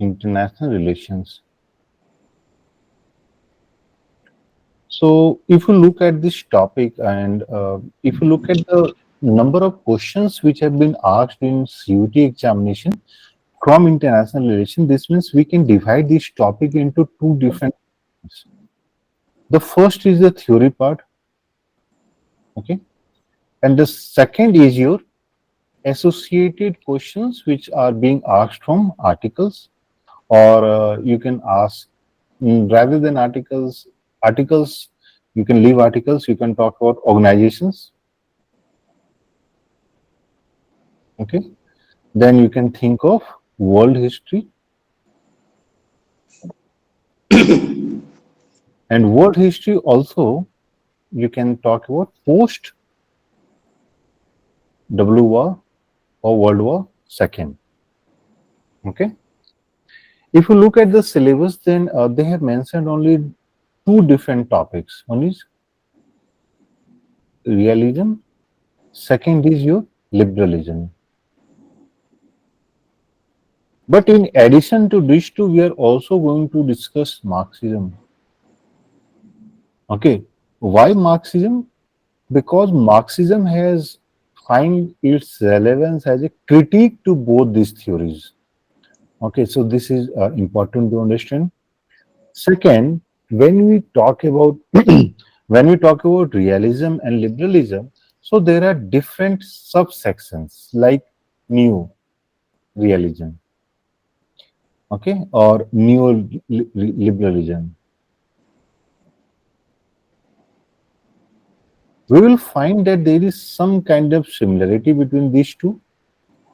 international relations. So if you look at this topic and if you look at the number of questions which have been asked in CUT examination from international relations, this means we can divide this topic into two different parts. The first is the theory part, okay, and the second is your associated questions which are being asked from articles, or you can ask rather than articles you can leave articles, you can talk about organizations, okay, then you can think of world history, and world history also you can talk about post W war or World War II, okay. If you look at the syllabus, then they have mentioned only two different topics. One is realism, second is your liberalism. But in addition to these two, we are also going to discuss Marxism. Okay, why Marxism? Because Marxism has find its relevance as a critique to both these theories. Okay, so this is important to understand. Second, when we talk about when we talk about realism and liberalism, so there are different subsections like new realism, okay, or neo-liberalism. We will find that there is some kind of similarity between these two,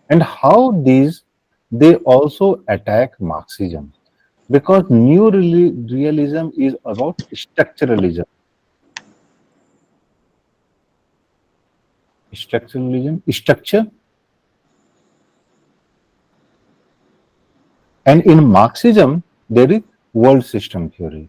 and how these they also attack Marxism, because neo-realism is about structure, and in Marxism there is world system theory.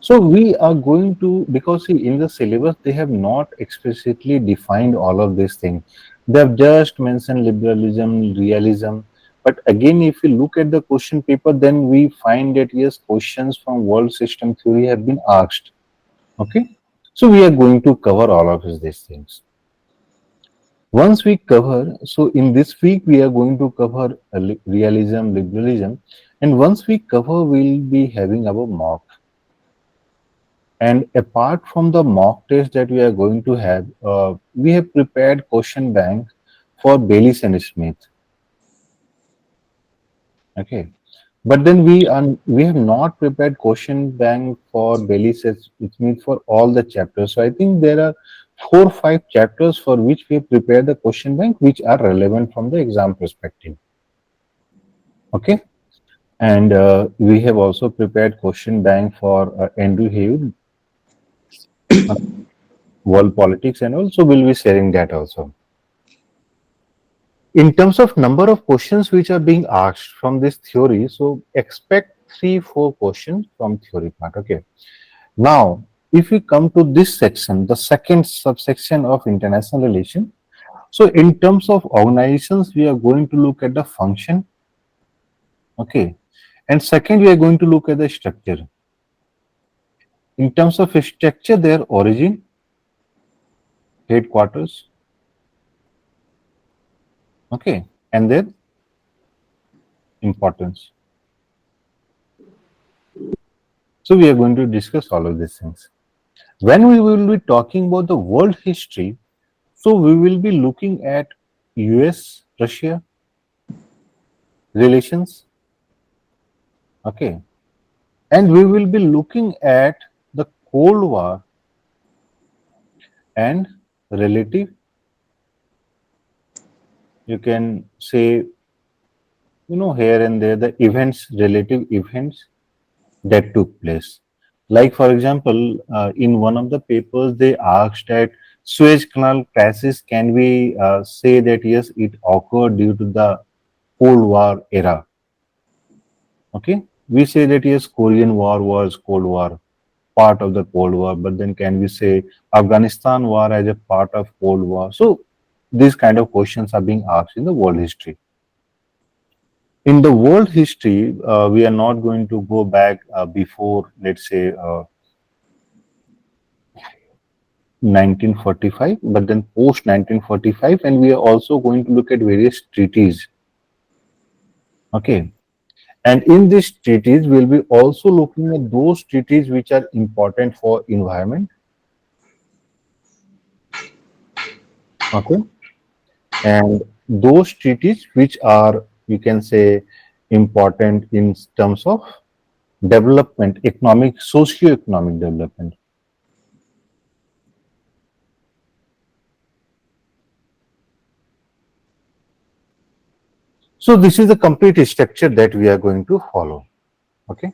So we are going to, because see, in the syllabus they have not explicitly defined all of these things. They have just mentioned liberalism, realism. But again, if we look at the question paper, then we find that yes, questions from world system theory have been asked. Okay, so we are going to cover all of these things. Once we cover, so in this week we are going to cover realism, liberalism, and once we cover, we'll be having our mock. And apart from the mock test that we are going to have, we have prepared question bank for Baylis and Smith. Okay, but then we have not prepared question bank for Baylis and Smith for all the chapters. So I think there are 4 or 5 chapters for which we have prepared the question bank, which are relevant from the exam perspective. Okay, and we have also prepared question bank for Andrew Haywood, world politics, and also we'll be sharing that also. In terms of number of questions which are being asked from this theory, so expect 3-4 questions from theory part. Okay. Now, if we come to this section, the second subsection of international relation. So in terms of organizations, we are going to look at the function. Okay. And second, we are going to look at the structure. In terms of structure, their origin, headquarters, okay, and their importance. So we are going to discuss all of these things. When we will be talking about the world history, so we will be looking at US, Russia relations, okay, and we will be looking at the Cold War and relative, you can say, here and there, the events, relative events that took place. Like, for example, in one of the papers, they asked that Suez Canal crisis, can we say that yes, it occurred due to the Cold War era? Okay, we say that yes, Korean War was Cold War, part of the Cold War, but then can we say Afghanistan war as a part of Cold War? So these kind of questions are being asked in the world history. In the world history, we are not going to go back before, let's say, 1945, but then post 1945, and we are also going to look at various treaties. Okay. And in these treaties, we'll be also looking at those treaties which are important for environment. Okay. And those treaties which are, you can say, important in terms of development, economic, socio-economic development. So this is the complete structure that we are going to follow. Okay.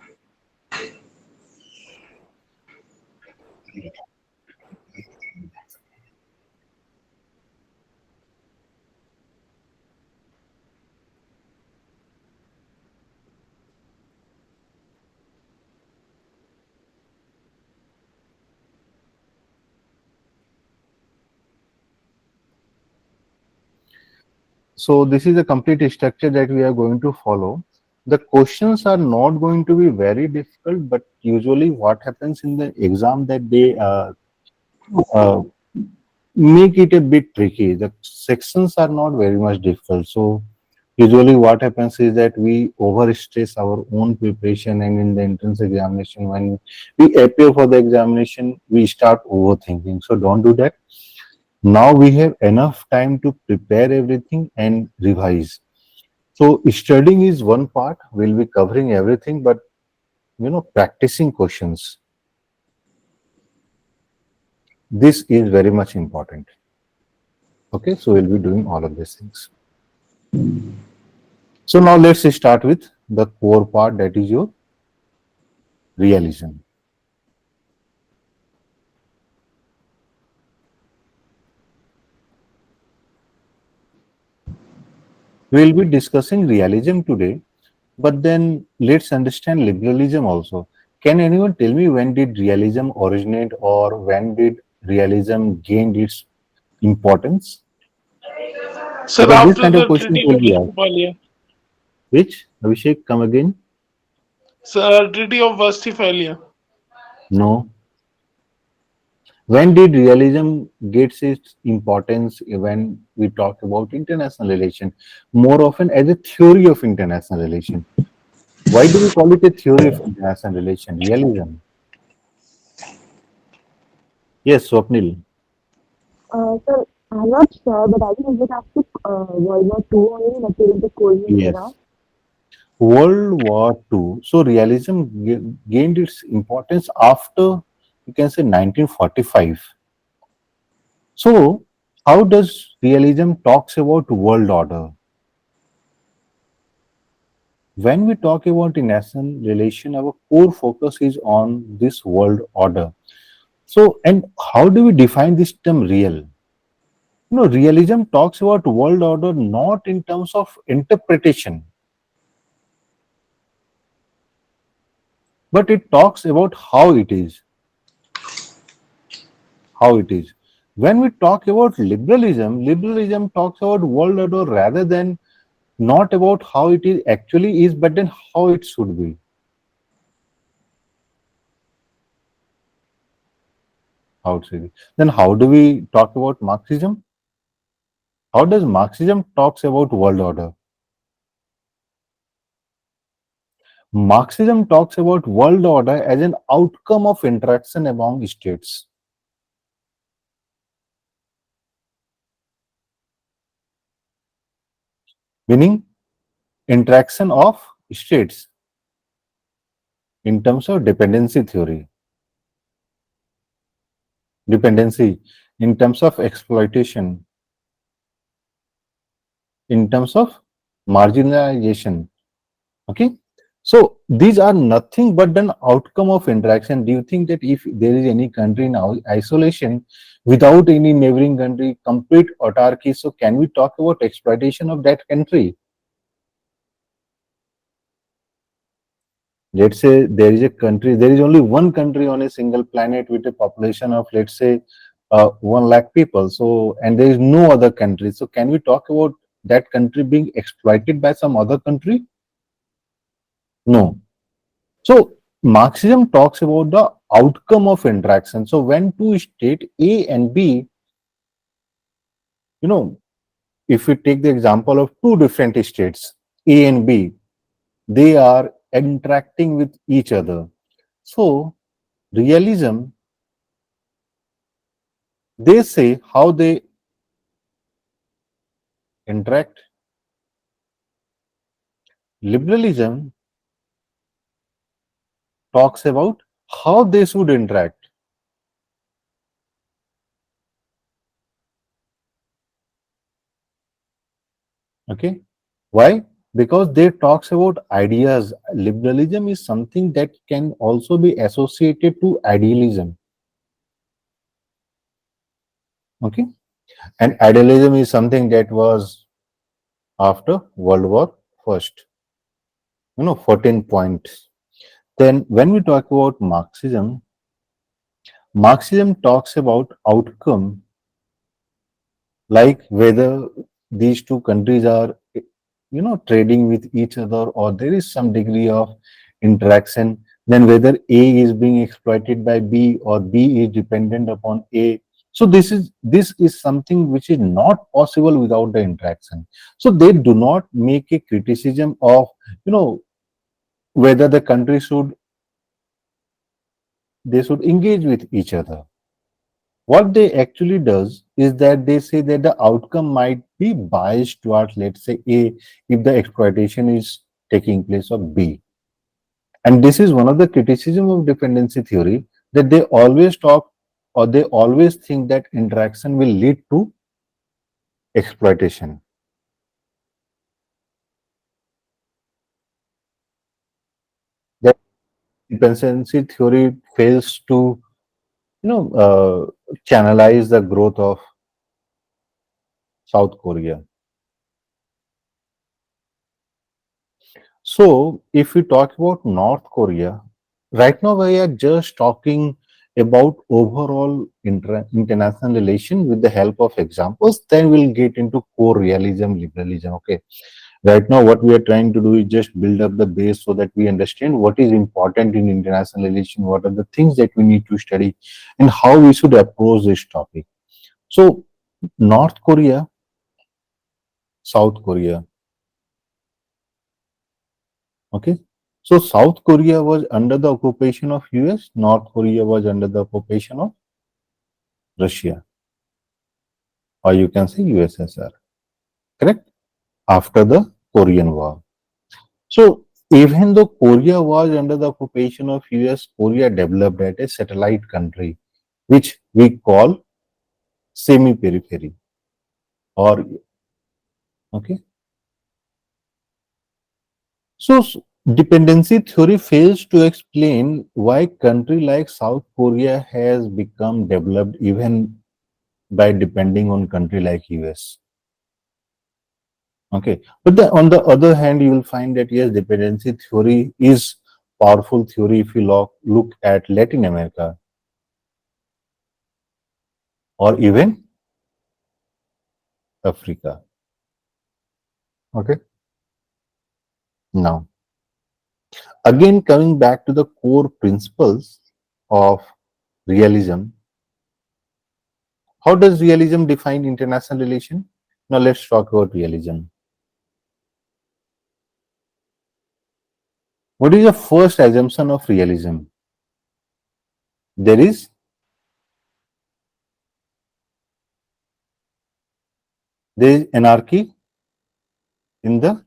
So this is the complete structure that we are going to follow. The questions are not going to be very difficult, but usually what happens in the exam that they uh, make it a bit tricky. The sections are not very much difficult. So usually what happens is that we overstress our own preparation, and in the entrance examination, when we appear for the examination, we start overthinking. So don't do that. Now we have enough time to prepare everything and revise. So studying is one part. We'll be covering everything, but practicing questions. This is very much important. Okay, so we'll be doing all of these things. So now let's start with the core part, that is your realism. We'll be discussing realism today, but then let's understand liberalism also. Can anyone tell me when did realism originate, or when did realism gain its importance? Sir, Because this after kind of the questions Treaty will of be asked. Westphalia. Which? Abhishek, come again? Sir, Treaty of Westphalia. No. When did realism gets its importance when we talk about international relation? More often as a theory of international relation. Why do we call it a theory of international relation? Realism. Yes, Swapnil. Sir, I'm not sure, but I think it was after World War II only, like during the Cold War era. Yes. World War II. So realism gained its importance after, you can say, 1945. So how does realism talks about world order? When we talk about international relation, our core focus is on this world order. So, and how do we define this term real? Realism talks about world order not in terms of interpretation, but it talks about how it is. How it is. When we talk about liberalism, liberalism talks about world order rather than not about how it is actually is, but then how it should be. How it should be. Then how do we talk about Marxism? How does Marxism talks about world order? Marxism talks about world order as an outcome of interaction among states, meaning interaction of states in terms of dependency theory, dependency in terms of exploitation, in terms of marginalization. Okay. So these are nothing but an outcome of interaction. Do you think that if there is any country in isolation without any neighboring country, complete autarky, so can we talk about exploitation of that country? Let's say there is a country, there is only one country on a single planet with a population of, let's say, 1 lakh people. So, and there is no other country. So, can we talk about that country being exploited by some other country? No. So, Marxism talks about the outcome of interaction. So, when two state A and B, you know, if we take the example of two different states, A and B, they are interacting with each other. So, realism, they say how they interact. Liberalism talks about how they should interact. Okay. Why? Because they talks about ideas. Liberalism is something that can also be associated to idealism. Okay. And idealism is something that was after World War First. 14 points. Then when we talk about Marxism, Marxism talks about outcome, like whether these two countries are trading with each other, or there is some degree of interaction, then whether A is being exploited by B or B is dependent upon A. So this is something which is not possible without the interaction. So they do not make a criticism of whether the country should engage with each other. What they actually does is that they say that the outcome might be biased towards, let's say, A, if the exploitation is taking place of B. And this is one of the criticism of dependency theory, that they always talk, or they always think that interaction will lead to exploitation. That dependency theory fails to channelize the growth of South Korea. So, if we talk about North Korea, right now we are just talking about overall international relation with the help of examples. Then we'll get into core realism, liberalism. Okay. Right now, what we are trying to do is just build up the base so that we understand what is important in international relation, what are the things that we need to study, and how we should approach this topic. So, North Korea, South Korea. Okay. So South Korea was under the occupation of US, North Korea was under the occupation of Russia, or you can say USSR, correct? After the Korean War. So even though Korea was under the occupation of US, Korea developed as a satellite country, which we call semi-periphery, or okay. So dependency theory fails to explain why country like South Korea has become developed even by depending on country like US. Okay, but on the other hand, you will find that yes, dependency theory is powerful theory if you look at Latin America or even Africa. Okay, now again coming back to the core principles of realism. How does realism define international relation? Now let's talk about realism. What is the first assumption of realism? There is anarchy in the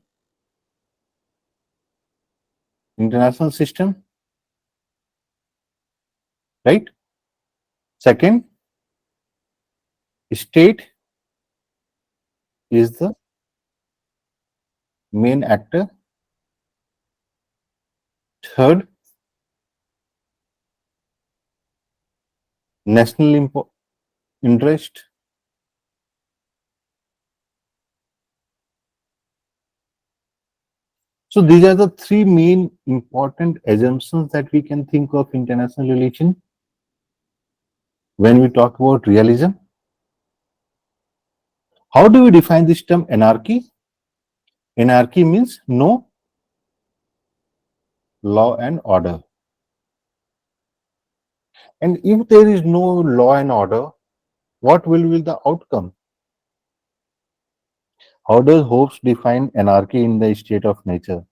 international system, right? Second, state is the main actor. Third, national interest. So these are the three main important assumptions that we can think of international relation. When we talk about realism, how do we define this term anarchy? Anarchy means no law and order. And if there is no law and order, what will be the outcome? How does Hobbes define anarchy in the state of nature?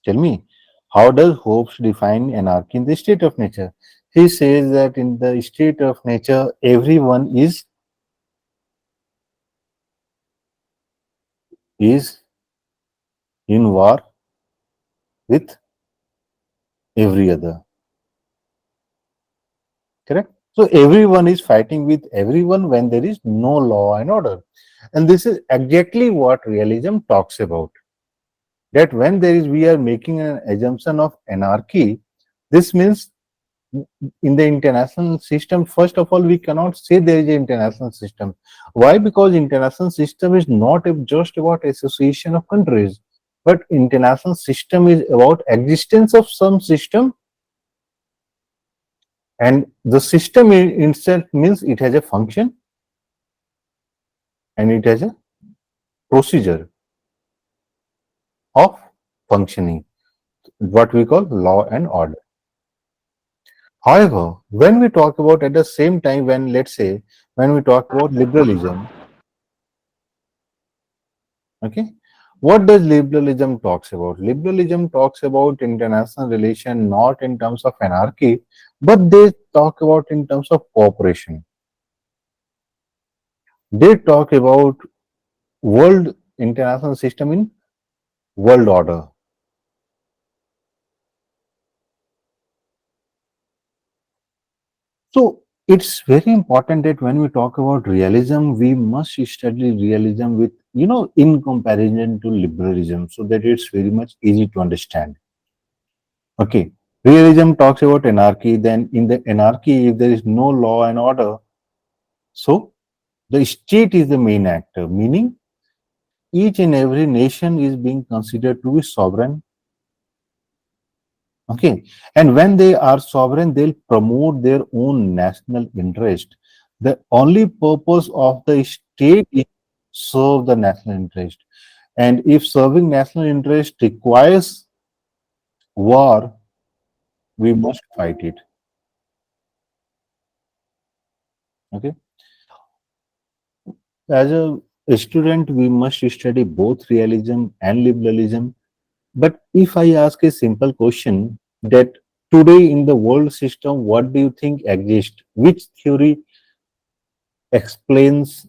Tell me, how does Hobbes define anarchy in the state of nature? He says that in the state of nature, everyone is in war with every other. Correct? So everyone is fighting with everyone when there is no law and order. And this is exactly what realism talks about. That when there is we are making an assumption of anarchy, this means in the international system, first of all, we cannot say there is an international system. Why? Because international system is not just about association of countries, but international system is about existence of some system, and the system in itself means it has a function and it has a procedure of functioning, what we call law and order. However, when we talk about at the same time, when let's say when we talk about liberalism, okay, what does liberalism talks about? Liberalism talks about international relation not in terms of anarchy, but they talk about in terms of cooperation. They talk about world international system in world order. So it's very important that when we talk about realism, we must study realism with, in comparison to liberalism, so that it's very much easy to understand. Okay. Realism talks about anarchy, then in the anarchy, if there is no law and order, so the state is the main actor, meaning each and every nation is being considered to be sovereign. Okay. And when they are sovereign, they'll promote their own national interest. The only purpose of the state is to serve the national interest. And if serving national interest requires war, we must fight it. Okay. As a student, we must study both realism and liberalism. But if I ask a simple question that today in the world system, what do you think exists? Which theory explains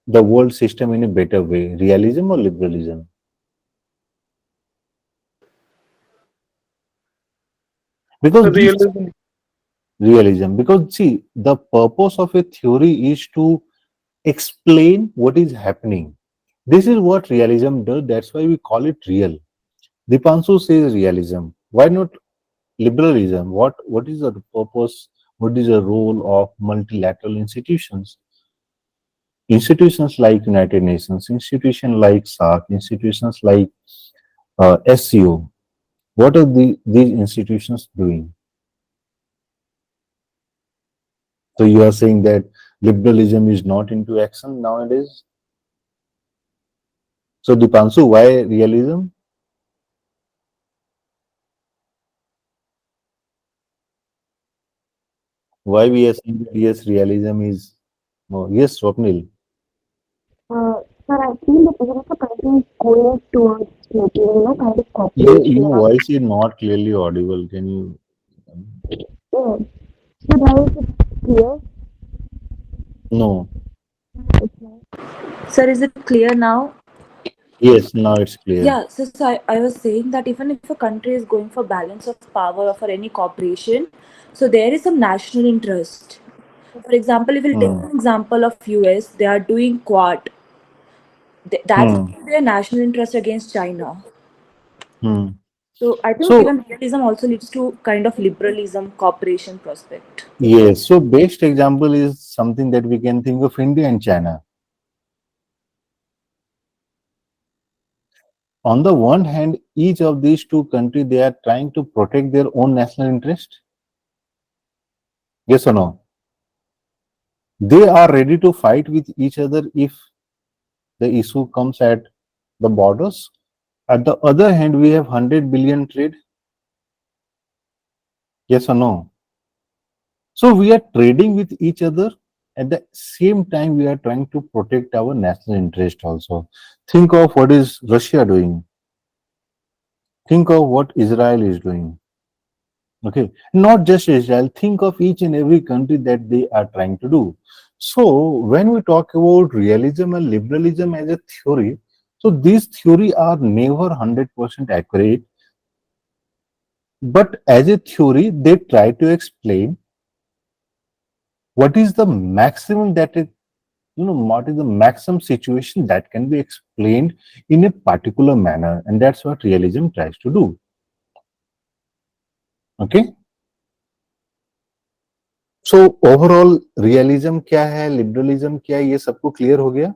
the world system in a better way, realism or liberalism? Because this Realism. realism, because see, the purpose of a theory is to explain what is happening. This is what realism does. That's why we call it real. Dipanshu says realism. Why not liberalism? What is the purpose? What is the role of multilateral institutions? Institutions like United Nations, institutions like SAC, institutions like SCO. What are these institutions doing? So you are saying that liberalism is not into action nowadays. So Dipanshu, why realism? Why we are saying that yes, realism is no, yes, Swapnil. Sir, I feel that even if a country is going towards making, kind of Your cooperation, voice is not clearly audible. Can you? yeah. So now is it clear? No. It's not. Sir, is it clear now? Yes, now it's clear. Yeah, so I was saying that even if a country is going for balance of power or for any cooperation, so there is some national interest. For example, if we'll take Hmm. an example of US, they are doing Quad. That's Hmm. going to be a national interest against China. Hmm. So I think So even realism also leads to kind of liberalism, cooperation prospect. yes, so best example is something that we can think of India and China. On the one hand, each of these two countries, they are trying to protect their own national interest. Yes or no? They are ready to fight with each other if the issue comes at the borders. At the other hand, we have 100 billion trade. Yes or no? So we are trading with each other. At the same time, we are trying to protect our national interest also. Think of what is Russia doing. Think of what Israel is doing. Okay, not just Israel. Think of each and every country that they are trying to do. So when we talk about realism and liberalism as a theory, so these theory are never 100% accurate. But as a theory, they try to explain what is the maximum that it, what is the maximum situation that can be explained in a particular manner, and that's what realism tries to do. Okay, so overall realism क्या है, liberalism क्या है, ये सबको clear हो गया.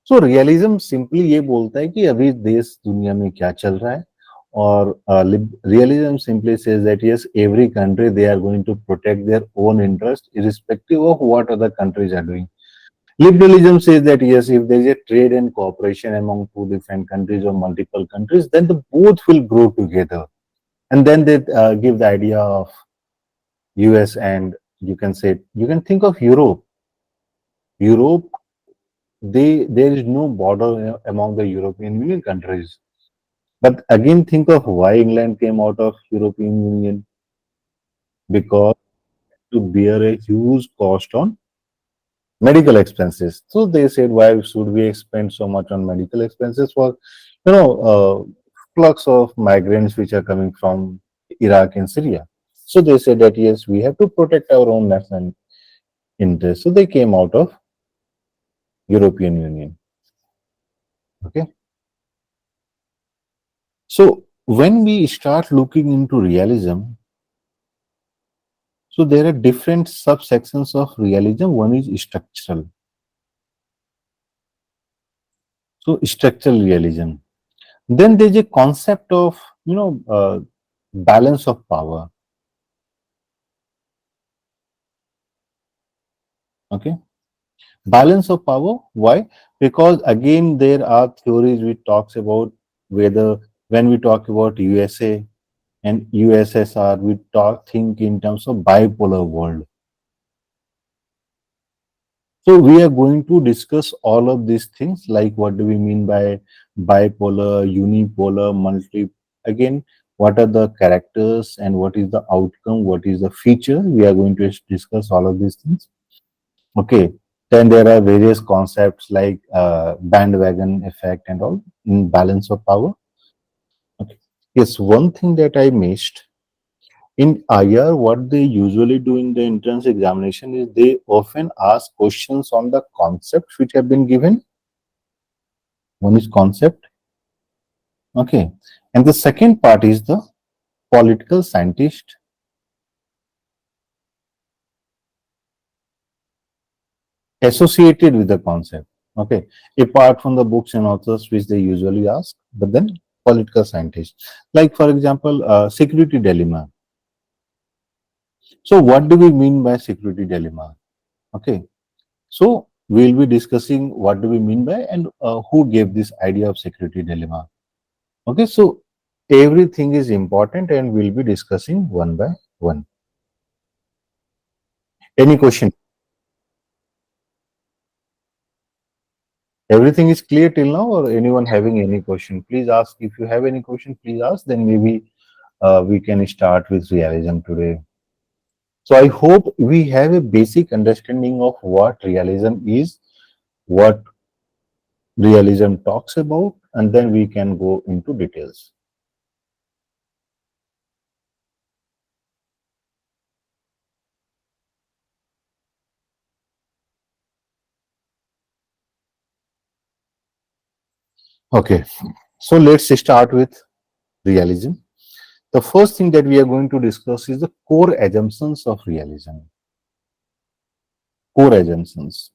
सो realism simply ये बोलता है कि अभी देश दुनिया में क्या चल रहा है, और realism simply says that yes every country they are going to protect their own interest irrespective of what other countries are doing. Liberalism says that yes, if there is a trade and cooperation among two different countries or multiple countries, then the both will grow together. And then they give the idea of US, and you can say, you can think of Europe. Europe, there is no border among the European Union countries. But again, think of why England came out of European Union, because to bear a huge cost on medical expenses. So they said, why should we spend so much on medical expenses for, flux of migrants which are coming from Iraq and Syria? So they said that yes, we have to protect our own national interest. So they came out of European Union. Okay. So when we start looking into realism, so there are different subsections of realism. One is structural. So structural realism. Then there's a concept of balance of power. Okay, balance of power. Why? Because again there are theories which talks about whether when we talk about USA and USSR, we think in terms of bipolar world. So we are going to discuss all of these things, like what do we mean by bipolar, unipolar, multi. Again, what are the characters and what is the outcome, what is the feature? We are going to discuss all of these things. Okay. Then there are various concepts like bandwagon effect and all in balance of power. Okay. Yes, one thing that I missed in IR, what they usually do in the entrance examination is they often ask questions on the concepts which have been given. One is concept. Okay. And the second part is the political scientist associated with the concept. Okay. Apart from the books and authors which they usually ask, but then political scientists. Like, for example, security dilemma. So, what do we mean by security dilemma? Okay. So, we'll be discussing what do we mean by and who gave this idea of security dilemma. Okay. So, everything is important and we'll be discussing one by one. Any question? Everything is clear till now, or anyone having any question? Please ask. If you have any question, please ask. Then maybe we can start with realism today. So I hope we have a basic understanding of what realism is, what realism talks about, and then we can go into details. Okay, so let's start with realism. The first thing that we are going to discuss is the core assumptions of realism. Core assumptions.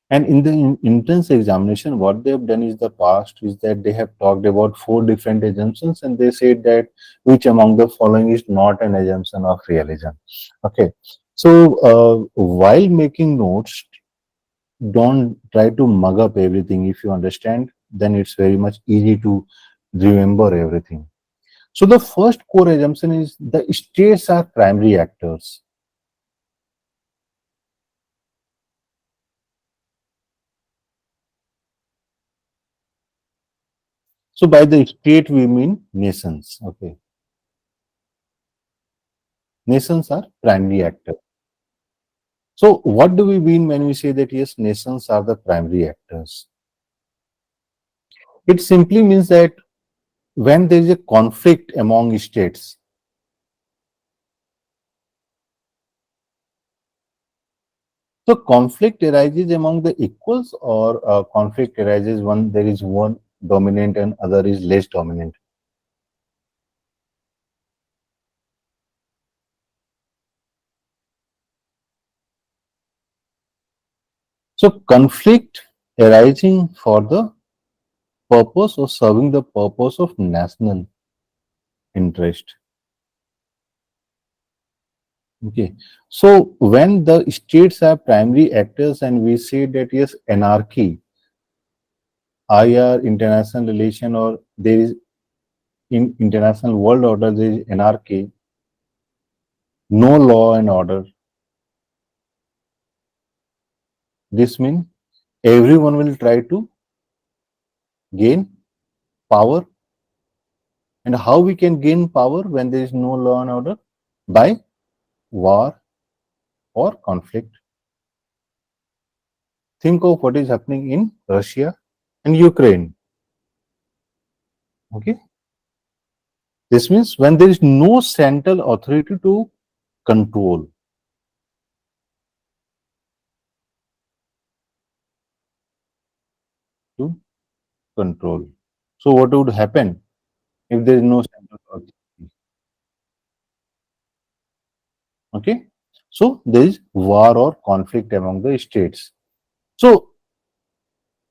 And in the entrance examination, what they have done is the past is that they have talked about four different assumptions, and they said that which among the following is not an assumption of realism. Okay. So while making notes, don't try to mug up everything. If you understand, then it's very much easy to remember everything. So the first core assumption is the states are primary actors. So by the state we mean nations. Okay, nations are primary actors. So what do we mean when we say that yes, nations are the primary actors? It simply means that when there is a conflict among states, so conflict arises among the equals, or conflict arises when there is one dominant and other is less dominant. So conflict arising for the purpose or serving the purpose of national interest. Okay. So when the states are primary actors and we say that yes, anarchy, IR, international relation, or there is in international world order, there is anarchy, no law and order. This means everyone will try to gain power. And how we can gain power when there is no law and order? By war or conflict. Think of what is happening in Russia and Ukraine. Okay. This means when there is no central authority to control, to control. So what would happen if there is no central authority? Okay. So there is war or conflict among the states. So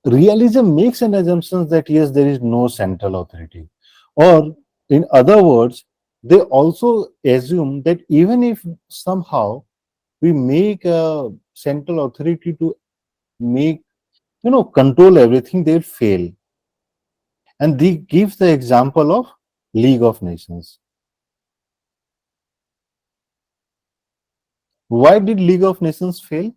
realism makes an assumption that yes, there is no central authority. Or in other words, they also assume that even if somehow we make a central authority to make, control everything, they'll fail. And they give the example of League of Nations. Why did League of Nations fail?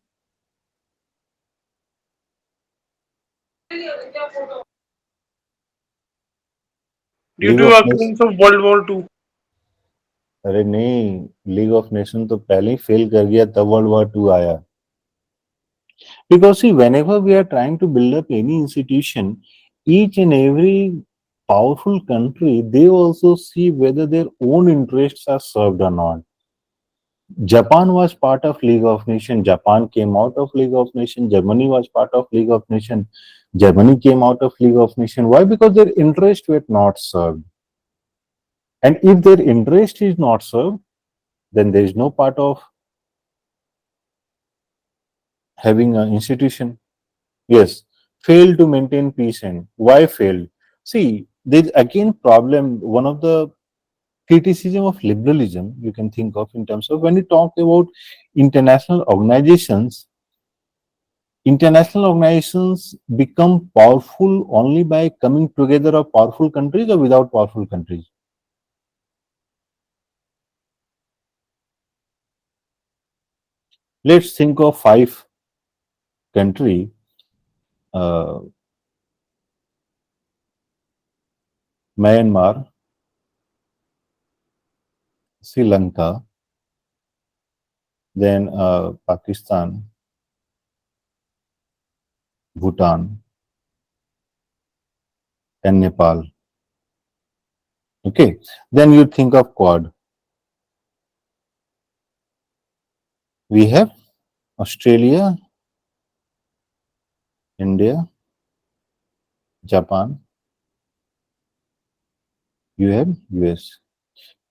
due league to of nation occurrence of World War II. अरे नहीं, league of nation तो पहले ही fail कर गया, तब world war to आया. Because see, whenever we are trying to build up any institution, each and every powerful country, they also see whether their own interests are served or not. Japan was part of League of Nations. Japan came out of League of Nations. Germany was part of League of Nations. Germany came out of League of Nations. Why? Because their interests were not served. And if their interest is not served, then there is no part of having an institution. Yes, failed to maintain peace. And why failed? See, there's again problem. One of the criticism of liberalism you can think of in terms of when you talk about international organizations, international organizations become powerful only by coming together of powerful countries or without powerful countries. Let's think of five country, uh, Myanmar, Sri Lanka, then Pakistan, Bhutan, and Nepal. Okay, then you think of Quad. We have Australia, India, Japan, you have US.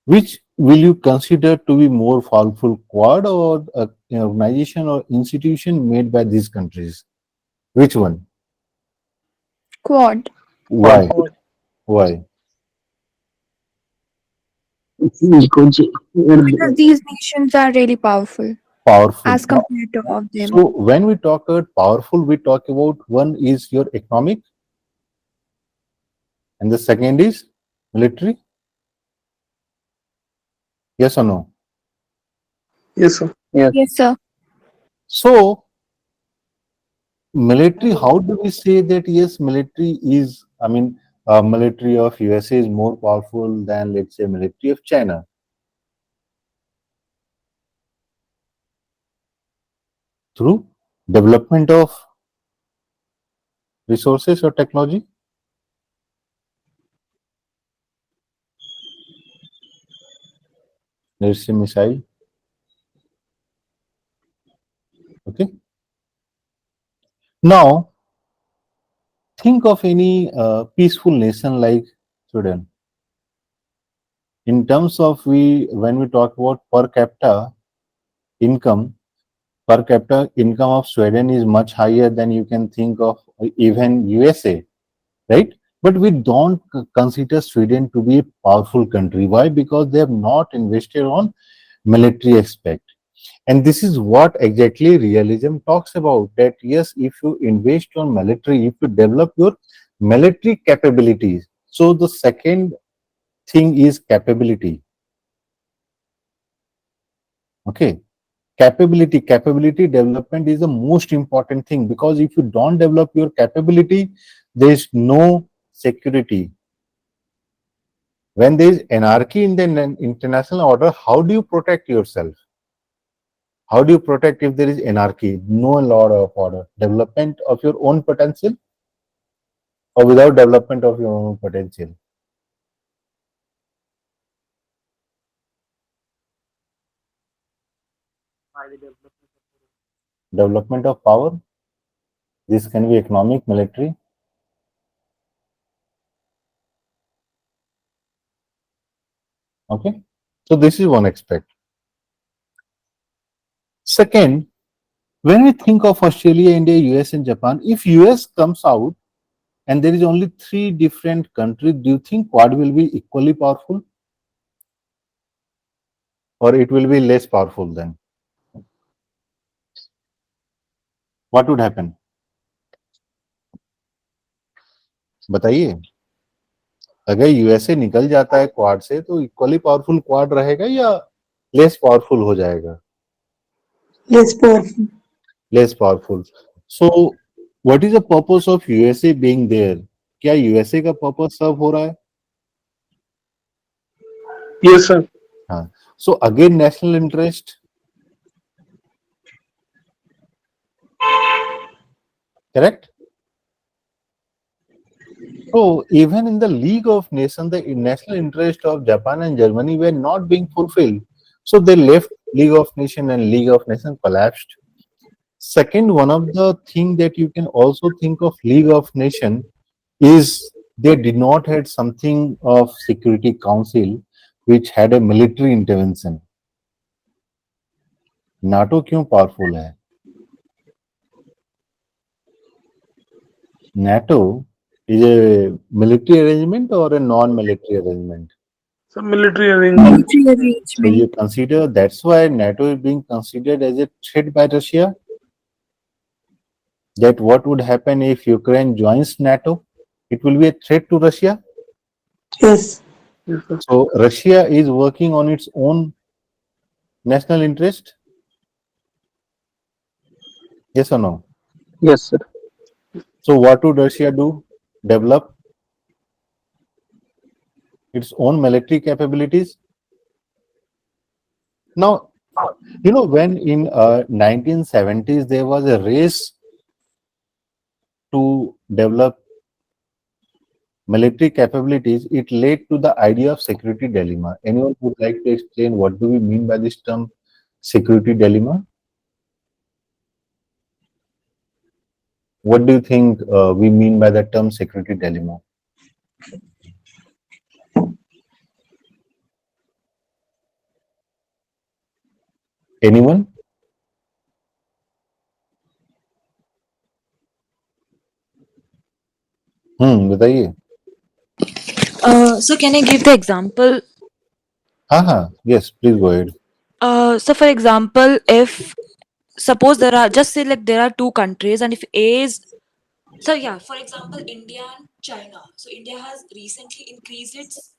Which will you consider to be more powerful, Quad or an organization or institution made by these countries? Which one? Quad. Why? Quad. Why? because Because these nations are really powerful Powerful. as compared to of them. So when we talk about powerful, we talk about one is your economic and the second is military. Yes or no? Yes, sir. yes, Yes, sir. So military, how do we say that yes, military is, I mean, military of USA is more powerful than let's say military of China? Through development of resources or technology? Let's say missile. Okay. Now think of any peaceful nation like Sweden. In terms of when we talk about income, per capita income of Sweden is much higher than you can think of even USA, right? But we don't consider Sweden to be a powerful country. Why? Because they have not invested on military aspect. And this is what exactly realism talks about. That yes, if you invest on military, if you develop your military capabilities. So the second thing is capability. Okay. Capability development is the most important thing, because if you don't develop your capability, there is no security. When there is anarchy in the international order, how do you protect yourself? How do you protect if there is anarchy? No law of order. Development of your own potential, or without development of your own potential? Development of power. This can be economic, military. Okay. So this is one aspect. Second, when we think of Australia, India, US, and Japan, if US comes out and there is only three different countries, do you think Quad will be equally powerful, or it will be less powerful then? What would happen? बताइए. अगर USA निकल जाता है quad से, तो equally powerful quad रहेगा या less powerful हो जाएगा? less powerful. Less powerful. So what is the purpose of USA being there? क्या यूएसए का पर्पस सर्व हो रहा है? Yes, sir. हाँ. So again national interest. Correct? So even in the League of Nations, the national interest of Japan and Germany were not being fulfilled. So they left League of Nations and League of Nations collapsed. Second, one of the thing that you can also think of League of Nations is they did not had something of Security Council which had a military intervention. NATO क्यों powerful है? NATO is a military arrangement or a non-military arrangement? Some military arrangement. Military So you arrangement. consider that's why NATO is being considered as a threat by Russia. That what would happen if Ukraine joins NATO? It will be a threat to Russia. Yes, Yes, sir. So Russia is working on its own national interest. Yes or no? yes, sir. So what would Russia do? Develop its own military capabilities. Now, you know, when in 1970s there was a race to develop military capabilities, it led to the idea of security dilemma. Anyone would like to explain what do we mean by this term security dilemma? What do you think we mean by the term security dilemma? Anyone? बताइए। So can I give the example? हाँ, yes, please go ahead. So for example, if suppose there are, just say like there are two countries, and if A is, so yeah, for example, India and China. So India has recently increased its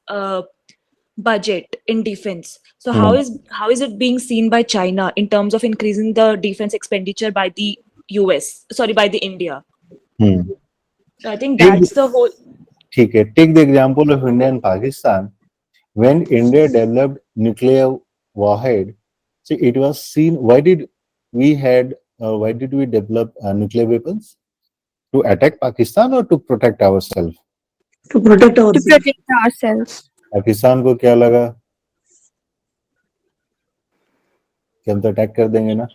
budget in defense. So how is it being seen by China in terms of increasing the defense expenditure by the US? Sorry, by the India. Hmm. So I think Take, that's the whole. ठीक है, take the example of India and Pakistan. When India developed nuclear warhead, so it was seen. Why did we develop nuclear weapons? To attack Pakistan or to protect ourselves? To protect To ourselves. protect ourselves. Pakistan को क्या लगा कि हम तो attack कर देंगे ना?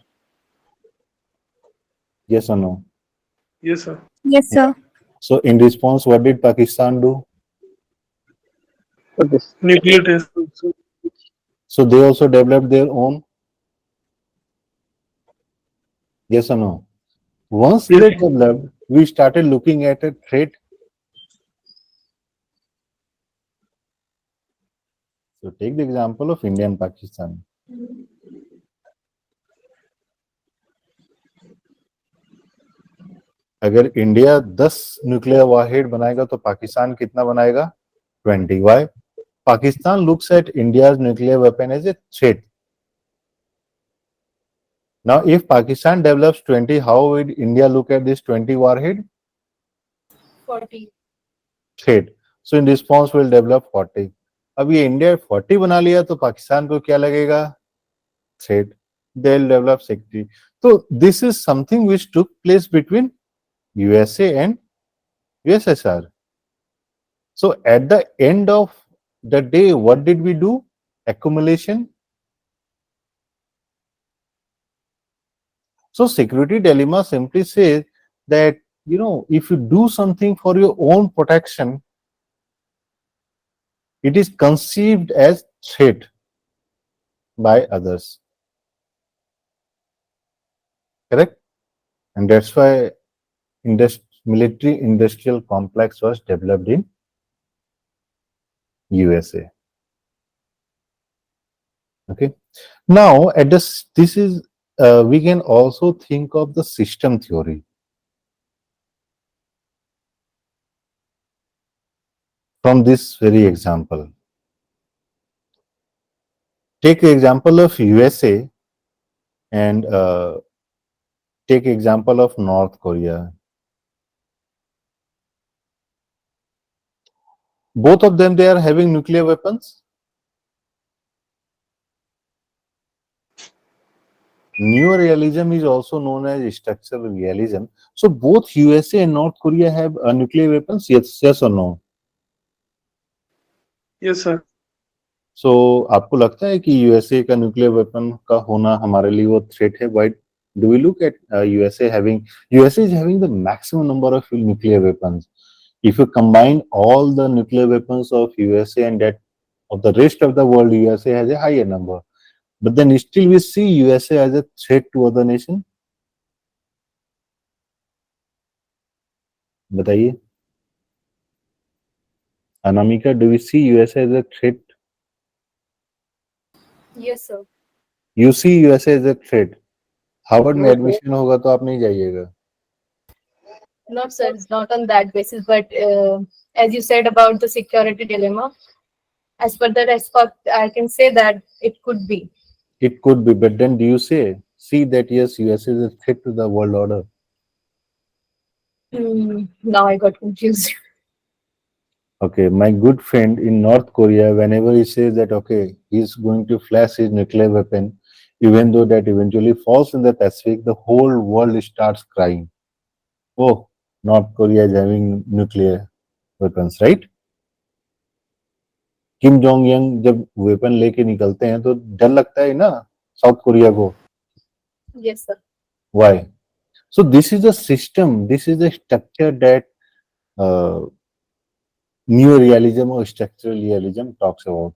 Yes or no? Yes, sir. Yes, sir. So in response, what did Pakistan do? For this. Nuclear test. So they also developed their own. Yes or no? Once Yes. they developed, we started looking at a threat. So take the example of India and Pakistan. अगर India 10 nuclear warhead बनाएगा तो पाकिस्तान कितना बनाएगा? 20. Why? Pakistan looks at India's nuclear weapon as a threat. Now, if Pakistan develops 20, how would India look at this 20 warhead? 40. Threat. So in response, we'll develop 40. अब ये India 40 बना लिया तो पाकिस्तान को क्या लगेगा? Threat. They'll develop 60. So this is something which took place between USA and USSR. So at the end of the day, what did we do? Accumulation. So security dilemma simply says that, if you do something for your own protection, it is conceived as threat by others. Correct? And that's why military industrial complex was developed in USA. Okay. Now, we can also think of the system theory from this very example. Take the example of USA and take example of North Korea. Both of them, they are having nuclear weapons. Neorealism is also known as structural realism. So both USA and North Korea have nuclear weapons. Yes or no? Yes, sir. So आपको लगता है कि USA का nuclear weapon का होना हमारे लिए वो थ्रेट है? Why do we look at USA is having the maximum number of nuclear weapons? If you combine all the nuclear weapons of USA and that of the rest of the world, USA has a higher number. But then still we see USA as a threat to other nation. बताइए, Anamika, do we see USA as a threat? Yes, sir. You see USA as a threat. Harvard में admission होगा तो आप नहीं जाइएगा. Not, sir, not on that basis, but as you said about the security dilemma, as per that aspect, I can say that it could be. It could be, but then do you see that yes, USA is a threat to the world order? Now I got confused. Okay, my good friend in North Korea, whenever he says that, okay, he's going to flash his nuclear weapon, even though that eventually falls in the Pacific, the whole world starts crying. Oh, North Korea is having nuclear weapons, right? Kim Jong young जब weapon लेके निकलते हैं तो डर लगता है ना south Korea को. Yes, sir. Why? So this is a system, this is a structure that neorealism or structural realism talks about.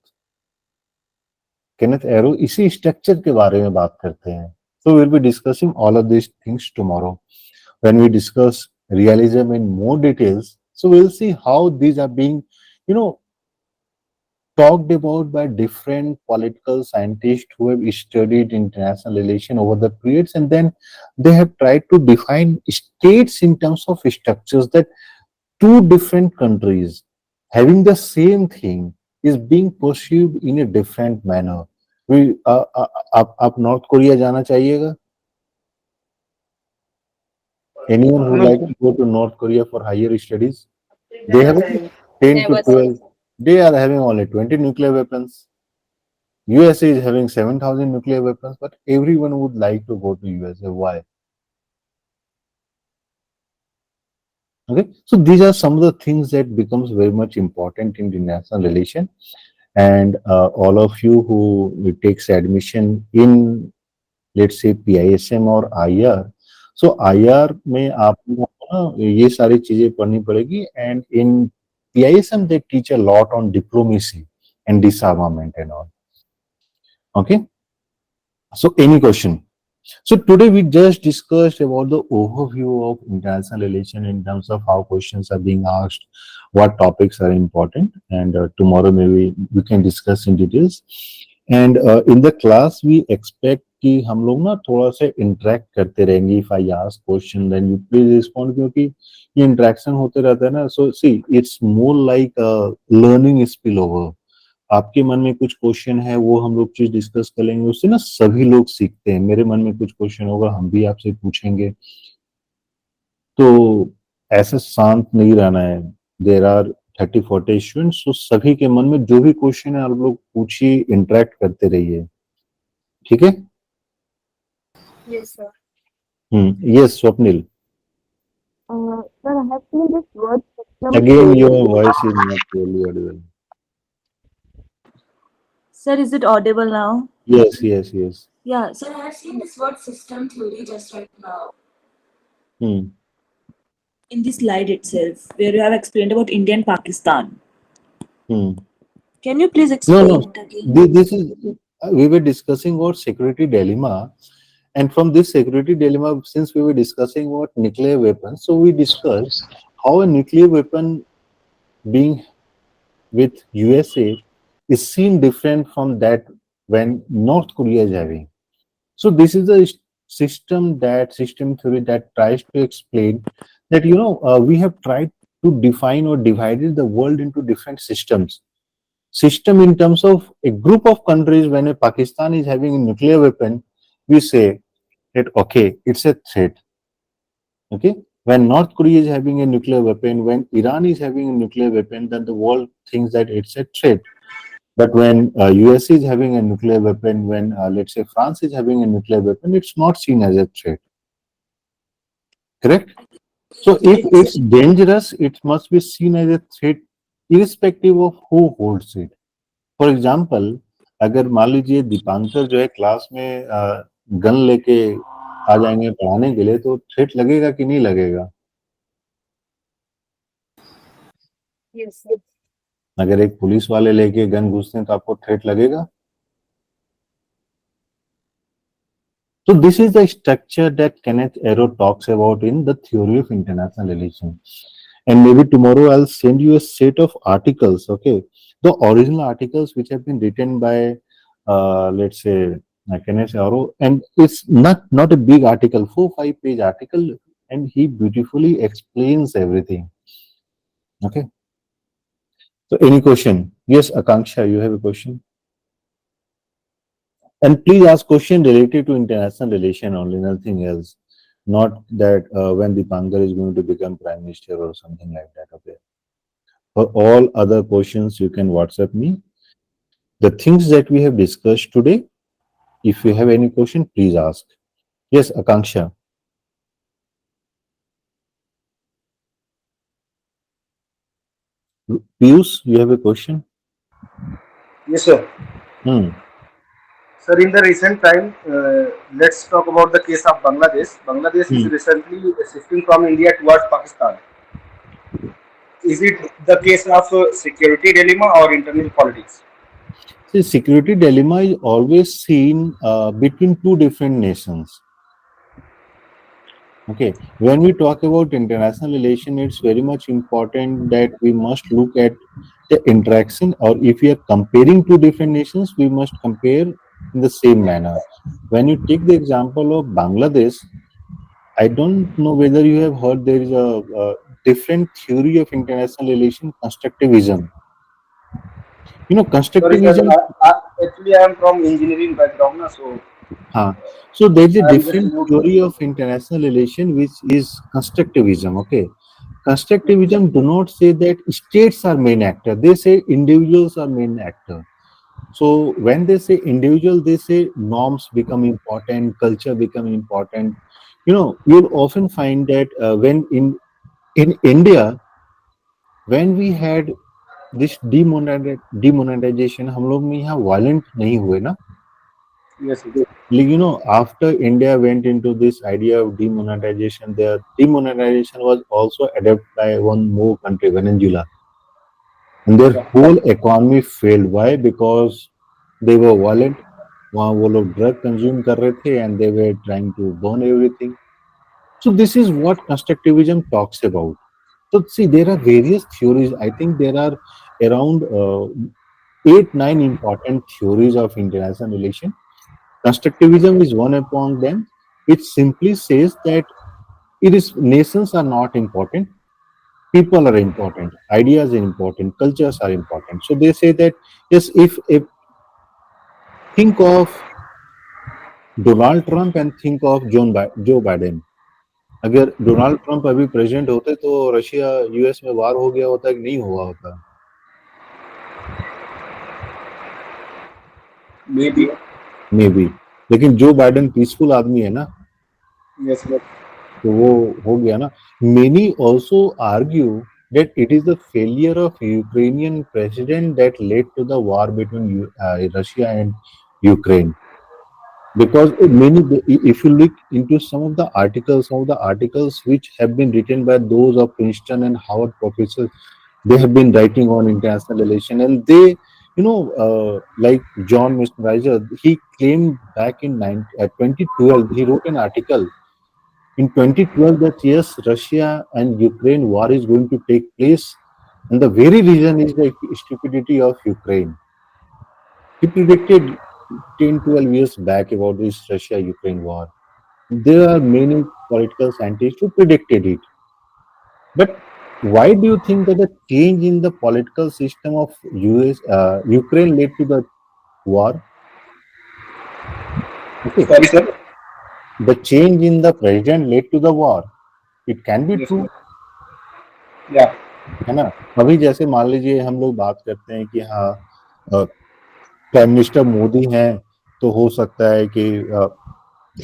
Kenneth Arrow इसी स्ट्रक्चर के बारे में बात करते हैं. So we'll be discussing all of these things tomorrow when we discuss realism in more details. So we'll see how these are being, you know, talked about by different political scientists who have studied international relation over the periods, and then they have tried to define states in terms of structures, that two different countries having the same thing is being perceived in a different manner. We आप north Korea जाना चाहिएगा? Anyone who No, like sir. to go to North Korea for higher studies? They have 10 to Never, sir. 12. They are having only 20 nuclear weapons. USA is having 7,000 nuclear weapons, but everyone would like to go to USA. Why? Okay, so these are some of the things that becomes very much important in the national relation. And all of you who takes admission in, let's say, PISM or IR, so IR में आपको ना ये सारी चीजें पढ़नी पड़ेगी, and in PISM they teach a lot on diplomacy and disarmament and all. Okay, so any question? So today we just discussed about the overview of international relation in terms of how questions are being asked, what topics are important, and tomorrow maybe we can discuss in details. And in the class we expect कि हम लोग ना थोड़ा सा interact करते रहेंगे. If I ask question, then you please respond, क्योंकि ये interaction होते रहता है ना. So see, it's more like a learning spillover. आपके मन में कुछ क्वेश्चन है, वो हम लोग चीज डिस्कस कर लेंगे, उससे ना सभी लोग सीखते हैं. मेरे मन में कुछ क्वेश्चन होगा, हम भी आपसे पूछेंगे. तो ऐसे शांत नहीं रहना है. देर आर 30-40 स्टूडेंट्स, तो सभी के मन में जो भी क्वेश्चन है आप लोग पूछिए, इंटरेक्ट करते रहिए. ठीक है? Yes, sir. Yes Swapnil. Sir, I have seen this word system again theory. Your voice is not clearly Audible. Sir, is it audible now? Yes yes yes. Yeah, sir, I have seen this word system theory just right now in the slide itself, where you have explained about India and Pakistan. Can you please explain No. it again? This is, we were discussing about security dilemma, and from this security dilemma, since we were discussing about nuclear weapons, so we discussed how a nuclear weapon being with USA is seen different from that when North Korea is having. So this is a system theory that tries to explain that, you know, we have tried to define or divided the world into different systems. System in terms of a group of countries. When a Pakistan is having a nuclear weapon, we say that okay, it's a threat. Okay, when North Korea is having a nuclear weapon, when Iran is having a nuclear weapon, then the world thinks that it's a threat. But when US is having a nuclear weapon, when let's say France is having a nuclear weapon, it's not seen as a threat. Correct? So if it's dangerous, it must be seen as a threat irrespective of who holds it. For example, अगर मान लीजिए दीपांकर जो है class में gun लेके आ जाएंगे पढ़ाने के लिए, तो थ्रेट लगेगा कि नहीं लगेगा? Yes, sir. अगर एक पुलिस वाले लेके गन घुसते हैं तो आपको थ्रेट लगेगा? So this is the structure that Kenneth Arrow talks about in the theory of international relations. And maybe tomorrow I'll send you a set of articles, okay? The original articles which have been written by, let's say, Kenneth Arrow, and it's not a big article, 4-5 page article, and he beautifully explains everything. Okay. So any question? Yes, Akanksha, you have a question? And please ask question related to international relation only, nothing else. Not that when Dipankar is going to become prime minister or something like that. Okay. For all other questions, you can WhatsApp me. The things that we have discussed today, if you have any question, please ask. Yes, Akanksha. Piyush, you have a question? Yes, sir. Sir, in the recent time, let's talk about the case of Bangladesh. Bangladesh is recently shifting from India towards Pakistan. Is it the case of security dilemma or internal politics? See, security dilemma is always seen between two different nations. Okay, when we talk about international relation, it's very much important that we must look at the interaction, or if we are comparing two different nations, we must compare in the same manner. When you take the example of Bangladesh, I don't know whether you have heard there is a different theory of international relation, constructivism. You know, Sorry, sir. constructivism. Actually, I am from engineering background, na, so Huh. So there is a I am just different new to theory this. of international relation, which is constructivism. Okay, Yes, sir. constructivism do not say that states are main actor; they say individuals are main actor. So when they say individual, they say norms become important, culture become important. You know, you'll often find that when in India, when we had this demonetization, हम लोग में यहाँ violent नहीं हुए ना. Yes, sir. Like, you know, after India went into this idea of demonetization, the demonetization was also adopted by one more country, Venezuela, and their Yeah. whole economy failed. Why? Because they were violent. वहाँ वो लोग drug consume कर रहे थे and they were trying to burn everything. So this is what constructivism talks about. So see, there are various theories. I think there are around 8, 9 important theories of international relation. Constructivism is one among them, which simply says that it is nations are not important, people are important, ideas are important, cultures are important. So they say that yes, if think of Donald Trump and think of Joe Biden. अगर Donald Trump अभी president होते तो Russia US में वार हो गया होता कि नहीं हुआ होता. Maybe. May be. लेकिन जो बाइडेन पीसफुल आदमी है ना, Yes, sir. तो वो हो गया ना. Many also argue that it is the failure of Ukrainian president that led to the war between Russia and Ukraine. Because many, if you look into some of the articles which have been written by those of Princeton and Harvard professors, they have been writing on international relation, and they, like John Mr. he claimed back in 2012, he wrote an article in 2012 that yes, Russia and Ukraine war is going to take place, and the very reason is the stupidity of Ukraine. He predicted 10, 12 years back about this Russia-Ukraine war. There are many political scientists who predicted it. But why do you think that the change in the political system of Ukraine led to the war? Okay, Sorry, sir. the change in the president led to the war. It can be Yes, true, sir. Yeah. है ना. अभी जैसे मान लीजिए हम लोग बात करते हैं कि हाँ, प्राइम मिनिस्टर मोदी हैं, तो हो सकता है कि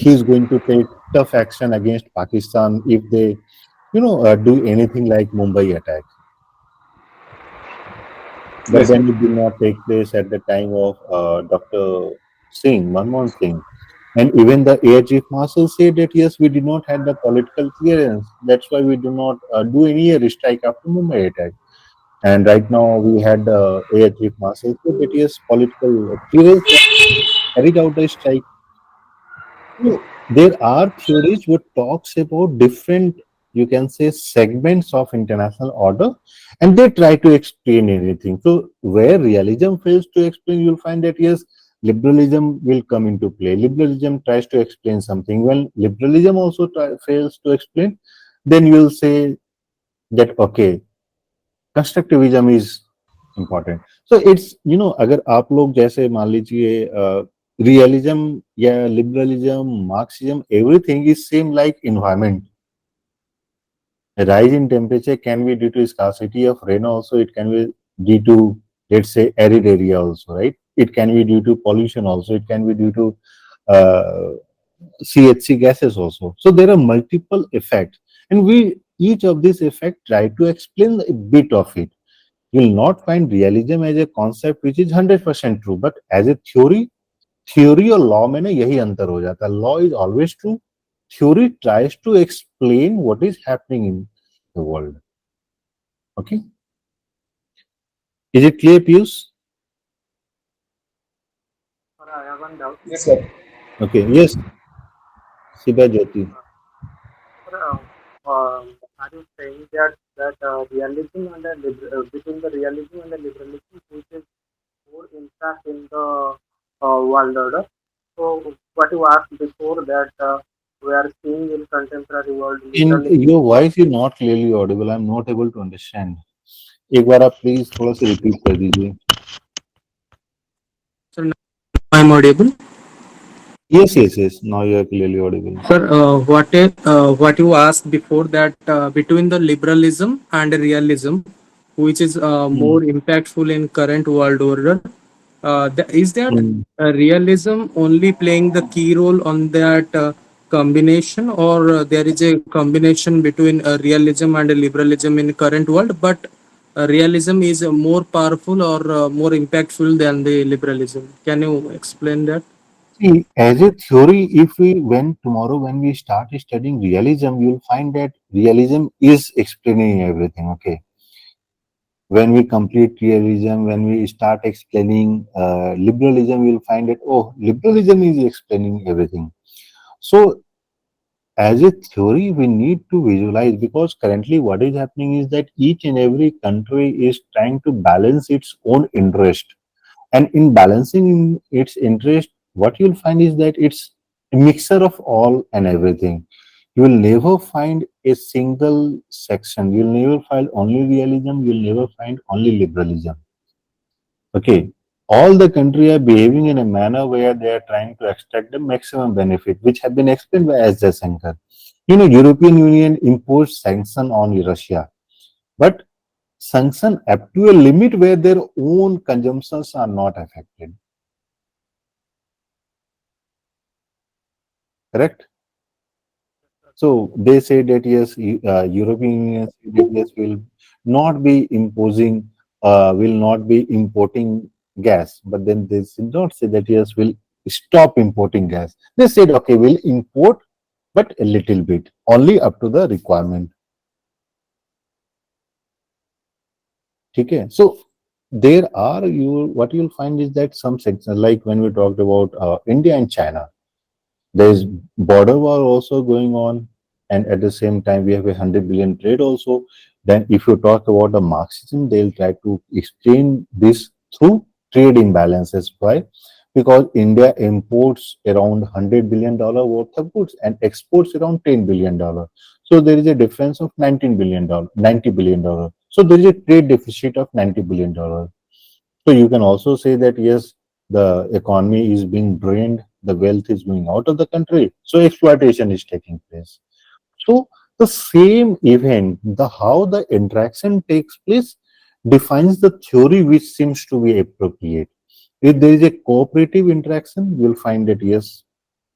he is going to take tough action against Pakistan if they, do anything like Mumbai attack. But Yes, sir. then it did not take place at the time of Dr. Singh, Manmohan Singh. And even the Air Chief Marshal said that yes, we did not have the political clearance. That's why we do not do any air strike after Mumbai attack. And right now we had the Air Chief Marshal said that yes, political clearance carried out the strike. So there are theories which talks about different, you can say, segments of international order, and they try to explain everything. So where realism fails to explain, you'll find that yes, liberalism will come into play. Liberalism tries to explain something. When liberalism also fails to explain, then you'll say that okay, constructivism is important. So it's, अगर आप लोग जैसे मान लीजिए realism, yeah, liberalism, Marxism, everything is same like environment. A rise in temperature can be due to scarcity of rain also, it can be due to, let's say, arid area also, right? It can be due to pollution also, it can be due to uh, CHC gases also. So there are multiple effects, and we each of these effects try to explain a bit of it. You will not find realism as a concept which is 100% true, but as a theory और law में ना यही अंतर हो जाता है. Law is always true. Theory tries to explain what is happening in the world. Okay, is it clear, Pius? I have one doubt. Yes, sir. Okay, yes, Siba Jyoti. are you saying that realism and between the realism and the liberalism, which is more impact in the world order? So what you asked before that we are seeing in contemporary world In liberalism. your voice is not clearly audible. I'm not able to understand. एक बार आप please थोड़ा सा repeat कर दीजिए. Sir, now I'm audible. Yes, yes, yes. Now you are clearly audible. Sir, what you asked before that between the liberalism and realism, which is Hmm. more impactful in current world order, is that Hmm. realism only playing the key role on that combination, or there is a combination between realism and liberalism in current world, but realism is more powerful or more impactful than the liberalism? Can you explain that? See, as a theory, if we when tomorrow when we start studying realism, you'll find that realism is explaining everything. Okay, when we complete realism, when we start explaining liberalism, you'll find that oh, liberalism is explaining everything. So, as a theory, we need to visualize because currently what is happening is that each and every country is trying to balance its own interest. And in balancing its interest, what you'll find is that it's a mixture of all and everything. You will never find a single section. You'll never find only realism. You'll never find only liberalism. Okay. All the country are behaving in a manner where they are trying to extract the maximum benefit, which have been explained by S. Jaishankar. You know, European Union imposed sanction on Russia, but sanction up to a limit where their own consumptions are not affected. Correct? So they say that yes, European Union say that yes will not be imposing, will not be importing gas, but then they did not say that yes will stop importing gas. They said okay, we'll import, but a little bit, only up to the requirement. Okay, so there are you what you'll find is that some sections like when we talked about India and China. There's border war also going on, and at the same time we have 100 billion trade also. Then, if you talk about the Marxism, they'll try to explain this through trade imbalances. Why? Because India imports around $100 billion worth of goods and exports around $10 billion. So there is a difference of $19 billion, $90 billion. So there is a trade deficit of $90 billion. So you can also say that yes, the economy is being drained, the wealth is going out of the country, so exploitation is taking place. So the same event, the how the interaction takes place, defines the theory which seems to be appropriate. If there is a cooperative interaction, you'll find that yes,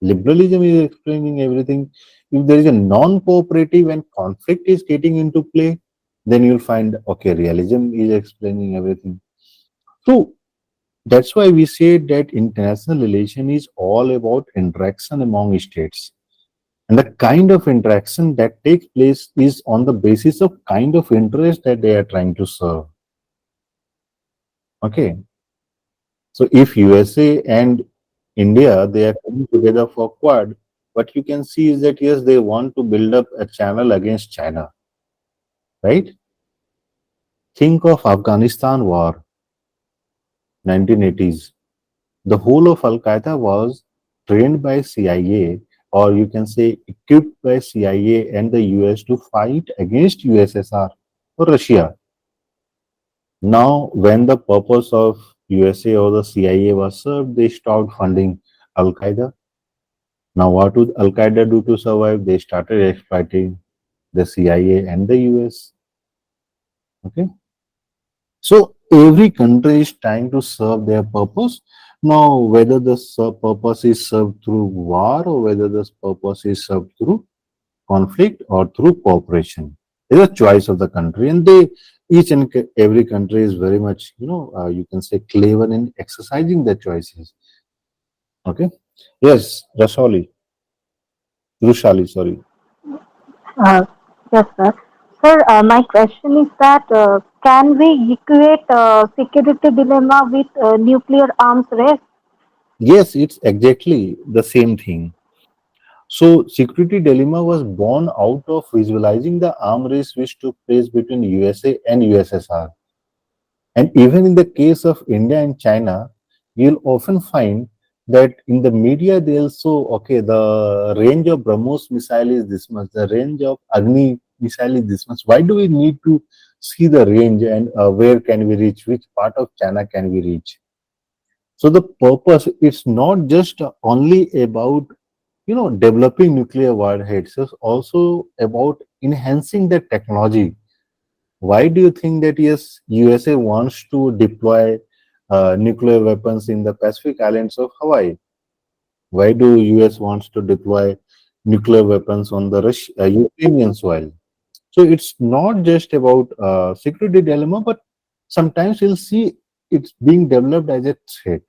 liberalism is explaining everything. If there is a non-cooperative and conflict is getting into play, then you'll find okay, realism is explaining everything. So that's why we say that international relation is all about interaction among states. And the kind of interaction that takes place is on the basis of kind of interest that they are trying to serve. Okay. So if USA and India, they are coming together for Quad, what you can see is that yes, they want to build up a channel against China, right? Think of Afghanistan war, 1980s. The whole of Al Qaeda was trained by CIA, or you can say equipped by CIA and the US to fight against USSR or Russia. Now, when the purpose of USA or the CIA was served, they stopped funding Al Qaeda. Now, what would Al Qaeda do to survive? They started exploiting the CIA and the US. Okay. So every country is trying to serve their purpose. Now, whether the purpose is served through war or whether this purpose is served through conflict or through cooperation is a choice of the country, and they each and every country is very much you can say clever in exercising their choices. Okay. Yes, Rashali, Rushali, sorry. Uh, yes, sir. Sir, my question is that can we equate security dilemma with nuclear arms race? Yes, it's exactly the same thing. So security dilemma was born out of visualizing the arm race which took place between USA and USSR. And even in the case of India and China, you'll often find that in the media they'll show, okay, the range of BrahMos missile is this much, the range of Agni missile is this much. Why do we need to see the range and where can we reach, which part of China can we reach? So the purpose, it's not just only about developing nuclear warheads, it's also about enhancing the technology. Why do you think that yes, USA wants to deploy nuclear weapons in the Pacific Islands of Hawaii? Why do US wants to deploy nuclear weapons on the Ukrainian soil? So it's not just about security dilemma, but sometimes you'll see it's being developed as a threat.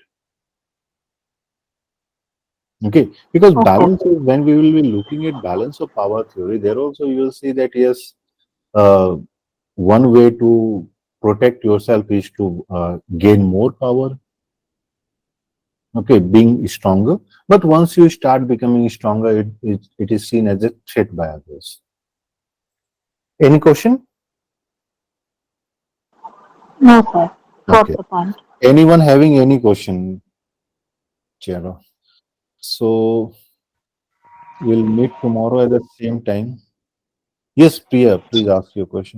Okay, because Okay. balance is when we will be looking at balance of power theory, there also you will see that yes, uh, one way to protect yourself is to gain more power. Okay, being stronger. But once you start becoming stronger, it is seen as a threat by others. Any question? No, sir. Got Okay. the point. Anyone having any question, Chero? So we'll meet tomorrow at the same time. Yes, Priya, please ask your question.